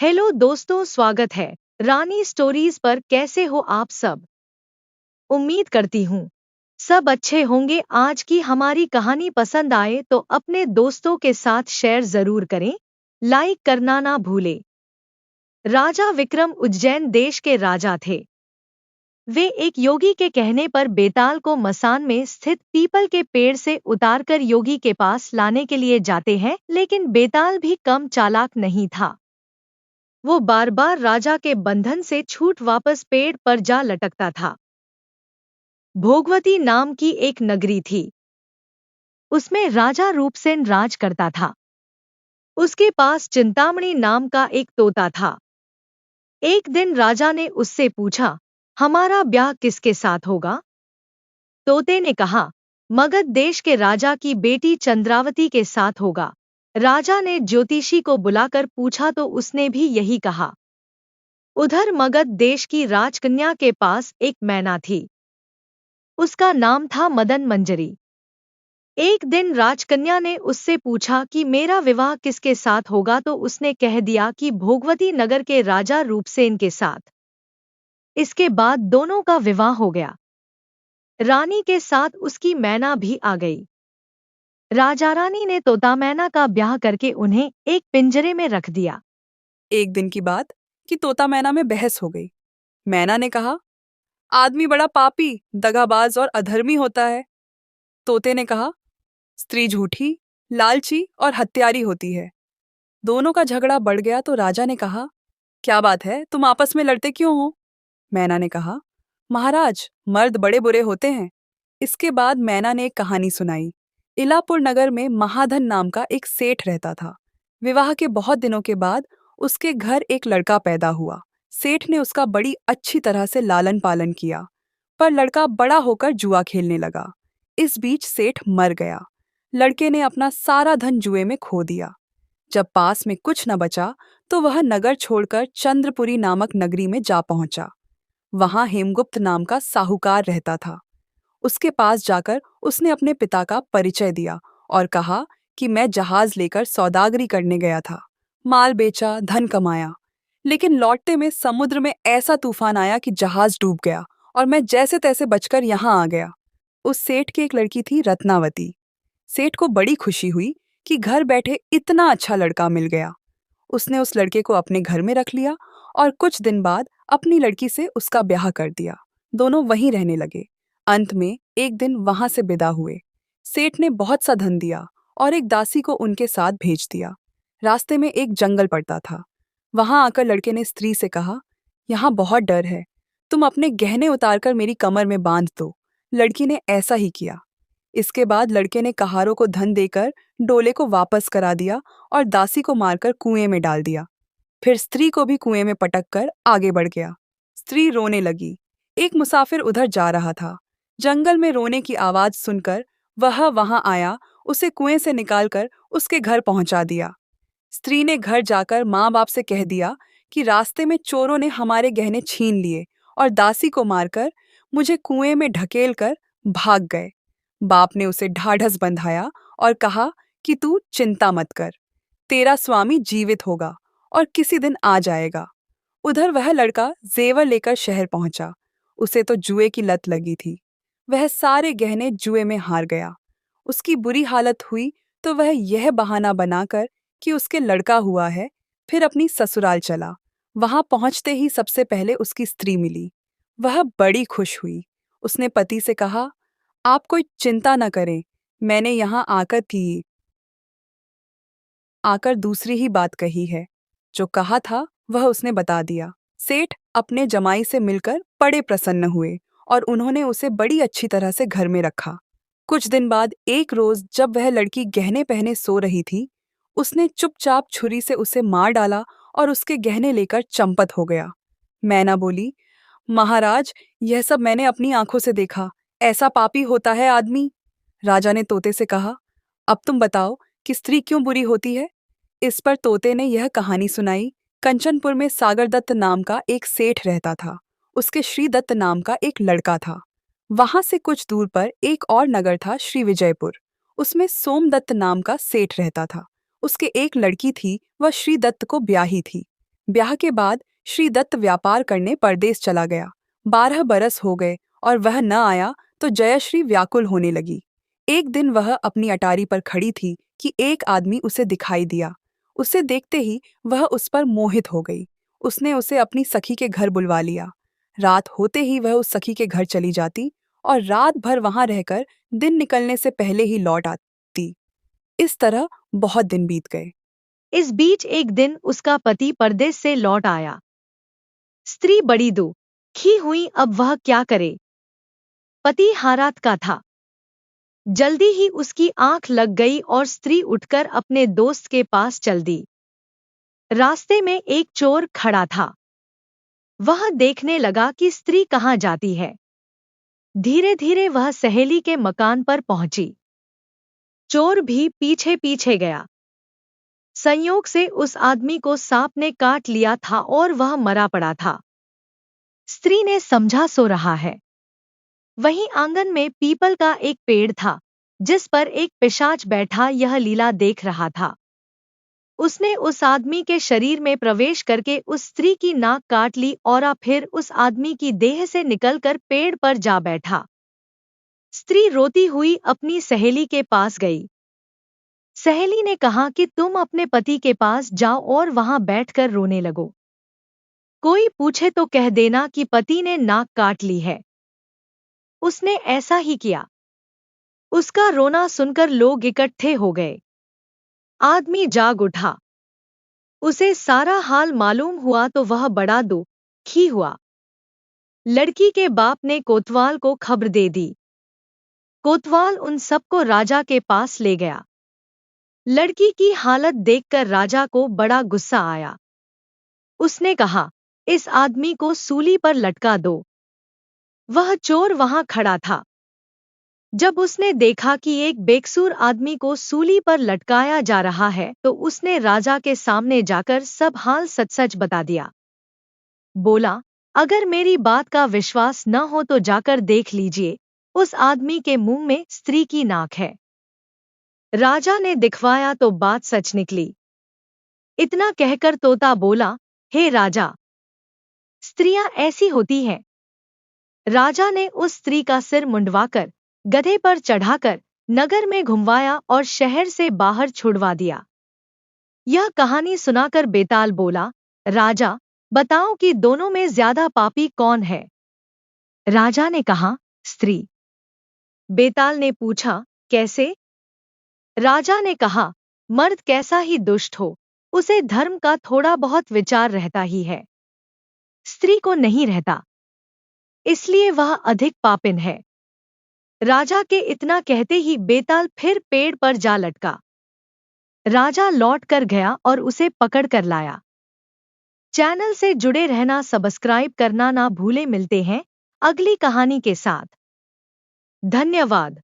Hello दोस्तों, स्वागत है रानी स्टोरीज पर। कैसे हो आप सब? उम्मीद करती हूँ सब अच्छे होंगे। आज की हमारी कहानी पसंद आए तो अपने दोस्तों के साथ शेयर जरूर करें, लाइक करना ना भूले। राजा विक्रम उज्जैन देश के राजा थे। वे एक योगी के कहने पर बेताल को मसान में स्थित पीपल के पेड़ से उतारकर योगी के पास लाने के लिए जाते हैं, लेकिन बेताल भी कम चालाक नहीं था। वो बार बार राजा के बंधन से छूट वापस पेड़ पर जा लटकता था। भोगवती नाम की एक नगरी थी। उसमें राजा रूपसेन राज करता था। उसके पास चिंतामणि नाम का एक तोता था। एक दिन राजा ने उससे पूछा, हमारा ब्याह किसके साथ होगा? तोते ने कहा, मगध देश के राजा की बेटी चंद्रावती के साथ होगा। राजा ने ज्योतिषी को बुलाकर पूछा तो उसने भी यही कहा। उधर मगध देश की राजकन्या के पास एक मैना थी। उसका नाम था मदन मंजरी। एक दिन राजकन्या ने उससे पूछा कि मेरा विवाह किसके साथ होगा, तो उसने कह दिया कि भोगवती नगर के राजा रूपसेन के साथ। इसके बाद दोनों का विवाह हो गया। रानी के साथ उसकी मैना भी आ गई। राजा रानी ने तोता मैना का ब्याह करके उन्हें एक पिंजरे में रख दिया। एक दिन की बात कि तोता मैना में बहस हो गई। मैना ने कहा, आदमी बड़ा पापी, दगाबाज और अधर्मी होता है। तोते ने कहा, स्त्री झूठी, लालची और हत्यारी होती है। दोनों का झगड़ा बढ़ गया तो राजा ने कहा, क्या बात है, तुम आपस में लड़ते क्यों हो? मैना ने कहा, महाराज, मर्द बड़े बुरे होते हैं। इसके बाद मैना ने एक कहानी सुनाई। इलापुर नगर में महाधन नाम का एक सेठ रहता था। विवाह के बहुत दिनों के बाद उसके घर एक लड़का पैदा हुआ। सेठ ने उसका बड़ी अच्छी तरह से लालन पालन किया, पर लड़का बड़ा होकर जुआ खेलने लगा। इस बीच सेठ मर गया। लड़के ने अपना सारा धन जुए में खो दिया। जब पास में कुछ न बचा तो वह नगर छोड़कर चंद्रपुरी नामक नगरी में जा पहुंचा। वहां हेमगुप्त नाम का साहूकार रहता था। उसके पास जाकर उसने अपने पिता का परिचय दिया और कहा कि मैं जहाज लेकर सौदागरी करने गया था। माल बेचा, धन कमाया, लेकिन लौटते में समुद्र में ऐसा तूफान आया कि जहाज डूब गया और मैं जैसे तैसे बचकर यहाँ आ गया। उस सेठ की एक लड़की थी, रत्नावती। सेठ को बड़ी खुशी हुई कि घर बैठे इतना अच्छा लड़का मिल गया। उसने उस लड़के को अपने घर में रख लिया और कुछ दिन बाद अपनी लड़की से उसका ब्याह कर दिया। दोनों वहीं रहने लगे। अंत में एक दिन वहां से विदा हुए। सेठ ने बहुत सा धन दिया और एक दासी को उनके साथ भेज दिया। रास्ते में एक जंगल पड़ता था। वहां आकर लड़के ने स्त्री से कहा, यहाँ बहुत डर है, तुम अपने गहने उतारकर मेरी कमर में बांध दो। लड़की ने ऐसा ही किया। इसके बाद लड़के ने कहारों को धन देकर डोले को वापस करा दिया और दासी को मारकर कुएं में डाल दिया। फिर स्त्री को भी कुएं में पटक कर आगे बढ़ गया। स्त्री रोने लगी। एक मुसाफिर उधर जा रहा था। जंगल में रोने की आवाज सुनकर वह वहां आया, उसे कुएं से निकालकर उसके घर पहुंचा दिया। स्त्री ने घर जाकर माँ बाप से कह दिया कि रास्ते में चोरों ने हमारे गहने छीन लिए और दासी को मारकर मुझे कुएं में ढकेल कर भाग गए। बाप ने उसे ढाढ़स बंधाया और कहा कि तू चिंता मत कर, तेरा स्वामी जीवित होगा और किसी दिन आ जाएगा। उधर वह लड़का जेवर लेकर शहर पहुंचा। उसे तो जुए की लत लगी थी। वह सारे गहने जुए में हार गया। उसकी बुरी हालत हुई तो वह यह बहाना बनाकर कि उसके लड़का हुआ है, फिर अपनी ससुराल चला। वहां पहुंचते ही सबसे पहले उसकी स्त्री मिली। वह बड़ी खुश हुई। उसने पति से कहा, आप कोई चिंता न करें, मैंने यहाँ आकर दूसरी ही बात कही है। जो कहा था वह उसने बता दिया। सेठ अपने जमाई से मिलकर बड़े प्रसन्न हुए और उन्होंने उसे बड़ी अच्छी तरह से घर में रखा। कुछ दिन बाद एक रोज जब वह लड़की गहने पहने सो रही थी, उसने चुपचाप छुरी से उसे मार डाला और उसके गहने लेकर चंपत हो गया। मैना बोली, महाराज, यह सब मैंने अपनी आंखों से देखा। ऐसा पापी होता है आदमी। राजा ने तोते से कहा, अब तुम बताओ कि स्त्री क्यों बुरी होती है? इस पर तोते ने यह कहानी सुनाई। कंचनपुर में सागर दत्त नाम का एक सेठ रहता था। उसके श्री दत्त नाम का एक लड़का था। वहां से कुछ दूर पर एक और नगर था, श्री विजयपुर। उसमें सोमदत्त नाम का सेठ रहता था। उसके एक लड़की थी, वह श्री दत्त को ब्याही थी। ब्याह के बाद श्री दत्त व्यापार करने परदेश चला गया। 12 बरस हो गए और वह न आया तो जयश्री व्याकुल होने लगी। एक दिन वह अपनी अटारी पर खड़ी थी कि एक आदमी उसे दिखाई दिया। उसे देखते ही वह उस पर मोहित हो गई। उसने उसे अपनी सखी के घर बुलवा लिया। रात होते ही वह उस सखी के घर चली जाती और रात भर वहां रहकर दिन निकलने से पहले ही लौट आती। इस तरह बहुत दिन बीत गए। इस बीच एक दिन उसका पति परदेश से लौट आया। स्त्री बड़ी दुखी हुई, अब वह क्या करे। पति हारात का था। जल्दी ही उसकी आंख लग गई और स्त्री उठकर अपने दोस्त के पास चल दी। रास्ते में एक चोर खड़ा था। वह देखने लगा कि स्त्री कहाँ जाती है। धीरे धीरे वह सहेली के मकान पर पहुंची। चोर भी पीछे पीछे गया। संयोग से उस आदमी को सांप ने काट लिया था और वह मरा पड़ा था। स्त्री ने समझा सो रहा है। वहीं आंगन में पीपल का एक पेड़ था जिस पर एक पिशाच बैठा यह लीला देख रहा था। उसने उस आदमी के शरीर में प्रवेश करके उस स्त्री की नाक काट ली और फिर उस आदमी की देह से निकलकर पेड़ पर जा बैठा। स्त्री रोती हुई अपनी सहेली के पास गई। सहेली ने कहा कि तुम अपने पति के पास जाओ और वहां बैठकर रोने लगो। कोई पूछे तो कह देना कि पति ने नाक काट ली है। उसने ऐसा ही किया। उसका रोना सुनकर लोग इकट्ठे हो गए। आदमी जाग उठा। उसे सारा हाल मालूम हुआ तो वह बड़ा दुखी हुआ। लड़की के बाप ने कोतवाल को खबर दे दी। कोतवाल उन सबको राजा के पास ले गया। लड़की की हालत देखकर राजा को बड़ा गुस्सा आया। उसने कहा, इस आदमी को सूली पर लटका दो। वह चोर वहां खड़ा था। जब उसने देखा कि एक बेकसूर आदमी को सूली पर लटकाया जा रहा है तो उसने राजा के सामने जाकर सब हाल सच सच बता दिया। बोला, अगर मेरी बात का विश्वास न हो तो जाकर देख लीजिए, उस आदमी के मुंह में स्त्री की नाक है। राजा ने दिखवाया तो बात सच निकली। इतना कहकर तोता बोला, हे राजा, स्त्रियां ऐसी होती हैं। राजा ने उस स्त्री का सिर मुंडवाकर गधे पर चढ़ाकर नगर में घुमवाया और शहर से बाहर छुड़वा दिया। यह कहानी सुनाकर बेताल बोला, राजा, बताओ कि दोनों में ज्यादा पापी कौन है। राजा ने कहा, स्त्री। बेताल ने पूछा, कैसे। राजा ने कहा, मर्द कैसा ही दुष्ट हो, उसे धर्म का थोड़ा बहुत विचार रहता ही है। स्त्री को नहीं रहता, इसलिए वह अधिक पापिन है। राजा के इतना कहते ही बेताल फिर पेड़ पर जा लटका। राजा लौट कर गया और उसे पकड़ कर लाया। चैनल से जुड़े रहना, सब्सक्राइब करना ना भूले। मिलते हैं अगली कहानी के साथ। धन्यवाद।